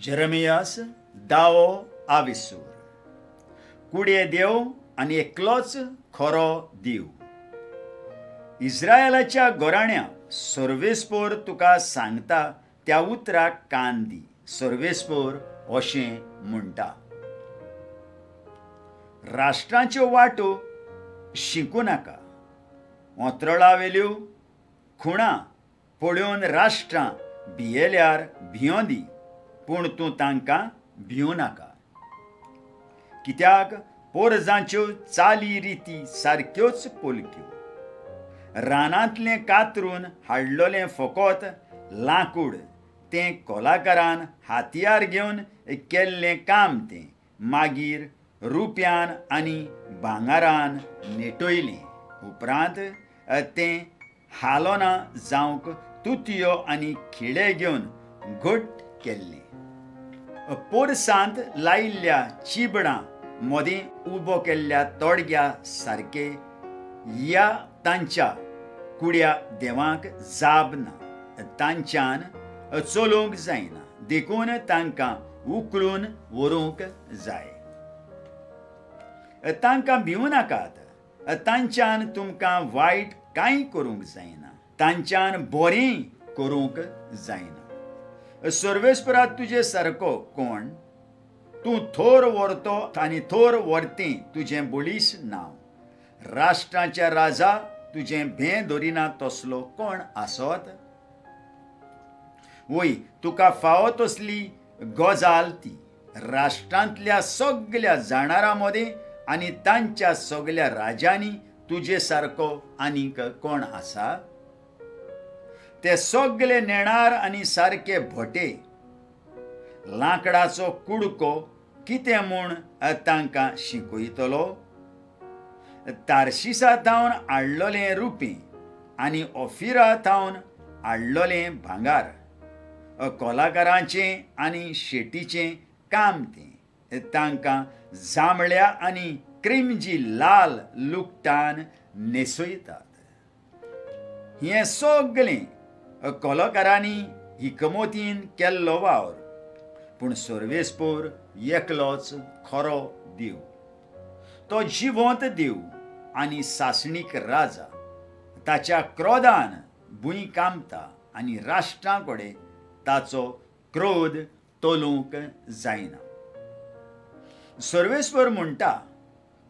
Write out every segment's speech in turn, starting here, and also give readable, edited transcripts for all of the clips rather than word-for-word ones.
जेरेमियास दावो आविसूर कुडे देव आनी एकलोच खरो देव इस्रायलाच्या गोराण्या सर्वेस्पोर तुका सांगता त्या उतराक कान दी। सर्वेस्पोर अशें म्हणटा, राष्ट्रांच्यो वाटो शिंकू नाका, अंतरळावेल्यो खुणां पळोवन राष्ट्रां भियेल्यार भियों दी, पूण तूं तांकां भिवूं नाका। कित्याक पोरजांच्यो चाली रिती सारक्योच पोलक्यो, रानांतलें कातरून हाडलोलें फकत लांकूड तें कलाकारान हातयार घेवन केल्लें काम तें मागीर रुप्यान आनी भांगारान नेटोयलें, उपरांत तें हालोना जावंक तुतयो आनी खिळे घेवन घट्ट केल्लें। पोरसांत लायिल्ल्या चिबडां मदीं उबो केल्ल्या तोडग्या सारके ह्या तांच्या कुड्या देवाक जाब ना, तांच्यान चलोवंक जायना, देखून तांकां उखलून व्हरूंक जाय। तांकां भिवूं नाकात, तांच्यान तुमकां वायट कांय करूंक जायना, तांच्यान बरें करूंक जायना। सर्वेस्परात तुजे सारको कोण? तूं थोर व्हरतो आनी थोर व्हरतें तुजें बळीस नांव। राष्ट्राच्या राजा तुजें भें धरिना तसलो कोण आसत? वय तुका फावो तसली गजाल ती राष्ट्रांतल्या सगळ्या जाणारां मदें आनी तांच्या सगळ्या राजांनी तुजे सारको आनीक कोण आसा? ते सगळे नेणार आनी सारके भटे, लांकडाचो कुडको कितें म्हूण तांकां शिकयतलो? तार्शिसा थावन हाडलोलें रुपें आनी ऑफिरा थावन हाडलोलें भांगार, कलाकारांचें आनी शेटीचें काम तें तांकां जांबळ्या आनी क्रिमजी लाल लुगटान न्हेसयतात। हें सगळें कलाकारांनी हिकमतीन केल्लो वावर, पूण सर्वेस्पोर एकलोच खरो देव, तो जिवंत देव आनी सासणीक राजा। ताच्या क्रोधान भुंय कामता आनी राष्ट्रां कडेन ताचो क्रोध तोलूंक जायना। सर्वेस्वर म्हणटा,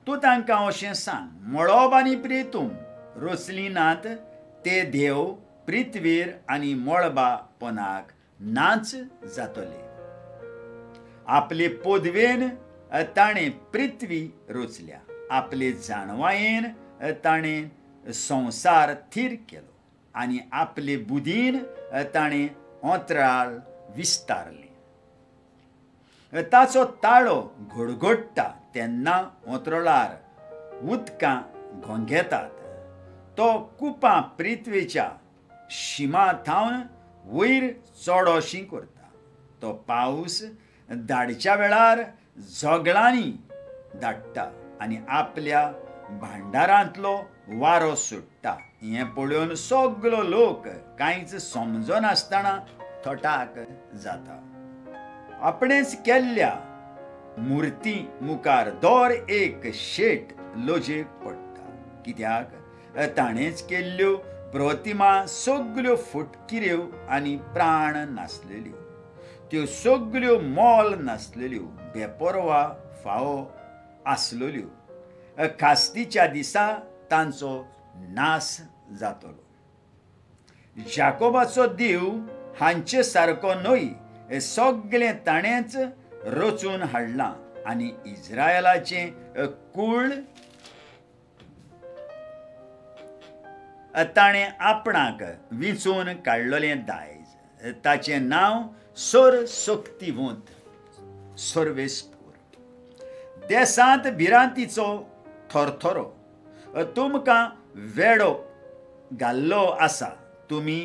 तूं तांकां अशें सांग, मळब आनी प्रेतूम रचलीं नात ते देव पृथ्वीर आनी मळबा पोंदाक नाच जातले। आपले पोदवेन ताणें पृथ्वी रचल्या, आपले जाणवायेन ताणें संवसार थीर केलो आनी आपले बुदीन ताणें अंतराळ विस्तारले। ताचो ताळो घडघडटा तेन्ना अंतराळार उदकां घोंघेतात, तो कुपां पृथ्वेच्या शिमा थावन वयर चोडोशीं करता, तो पावस धाडच्या वेळार झगडांनी धाडटा आनी आपल्या भांडारांतलो वारो सोडटा। हें पळोवन सगळो लोक कांयच समजनासतना थोटाक जाता। आपणेच केल्ल्या मुर्ती मुखार दर एक शेट लोजेक पडटा, कित्याक ताणेंच केल्ल्यो प्रतिमा सगळ्यो फुटकिऱ्यो आनी प्राण नासलेल्यो, त्यो सगळ्यो मोल नासलेल्यो, बेपरवा फावो आसलेल्यो। कास्तीच्या दिसा तांचो नाश जातलो। जाकोबाचो देव हांचे सारको न्हय, सगळें ताणेंच रचून हाडलां आनी इस्रायलाचें कुळ ताणें आपणाक विंचून काडलोलें दायज। ताचें नांव सर्वशक्तिवंत सर्वेस्पोर। देसांत भिरांतीचो थरथरो तुमकां वेडो घाल्लो आसा, तुमी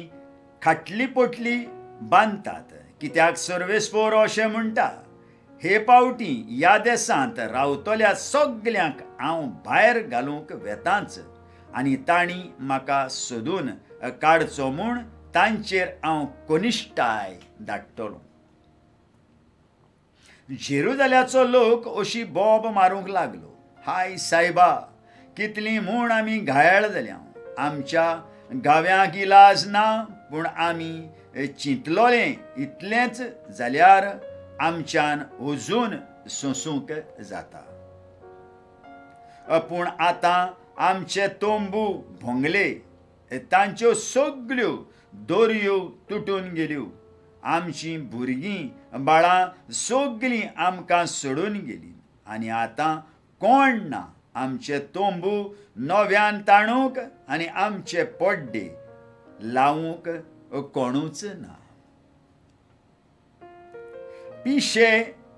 खाटली पोटली बांदतात, कित्याक सर्वेस्पोर अशें म्हणटा, हे पावटी ह्या देसांत रावतल्या सगळ्यांक हांव भायर घालूंक वेतांच आनी तांणी म्हाका सोदून काडचो म्हूण तांचेर हांव कनिश्टाय धाडटलों। जेरुजाल्याचो लोक अशी बोब मारूंक लागलो, हाय सायबा, कितली म्हूण आमी घायल जाल्या. आमच्या गाव्यांक इलाज ना, पूण आमी चिंतलोले इतलेंच जाल्यार आमच्यान अजून सोंसूंक जाता. पूण आतां आमचे तोंबू भोंगले, तांच्यो सगल्यो दोरयो तुटून गेल्यो. आमचीं भुरगीं बाळां सगलीं आमकां सोडून गेलीं आनी आतां कोण ना आमचे तोंबू नव्यान ताणूंक आनी आमचे पड्डे लावूंक कोणूच ना. पिशे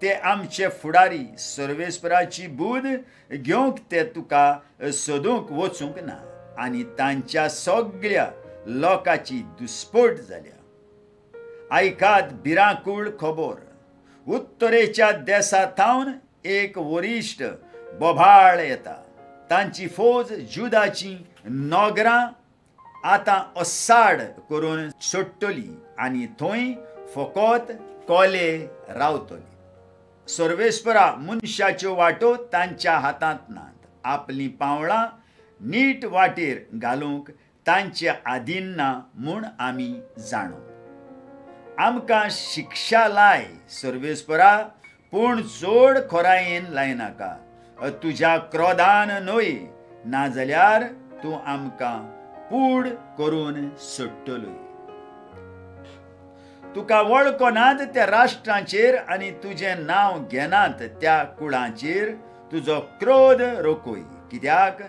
ते आमचे फुडारी सर्वेस्पराची बूद घेवंक ते तुका सोदूंक वचूंक ना आनी तांच्या सगळ्या लोकांची दुस्पट जाल्या. आयकात भिरांकूळ खबर, उत्तरेच्या देशांतावन एक वरिश्ठ बोभाळ येता. तांची फौज जुदाची नगरां आतां अस्साड करून सोडटली आनी थंय फकत कोले रावतले. सर्वेस्परा मनशाच्यो वाटो तांच्या हातांत नात. आपलीं पावलां नीट वाटेर घालूंक तांचे आधीन ना म्हूण आमी जाणो. आमकां शिक्षा लाय सर्वेस्परा, पूण चड खोरायेन लायनाका. तुज्या क्रोधान न्हय, नाजाल्यार तूं आमकां पूड करून सोडटलोय. तुका वळखनात त्या राष्ट्रांचेर आनी तुजें नांव घेनात त्या कुळांचेर तुजो क्रोध रोखय. कित्याक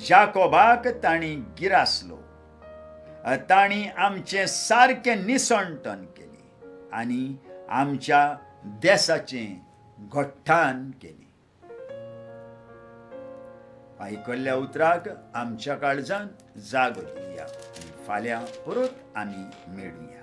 जाकोबाक तांणी गिरासलो, तांणी आमचें सारकें निसणटण केलें आनी आमच्या देशाचें घोट्टाण केलें. आयकल्ल्या उतराक आमच्या काळजान जागो दिवया. फाल्यां परत आमी मेळुया.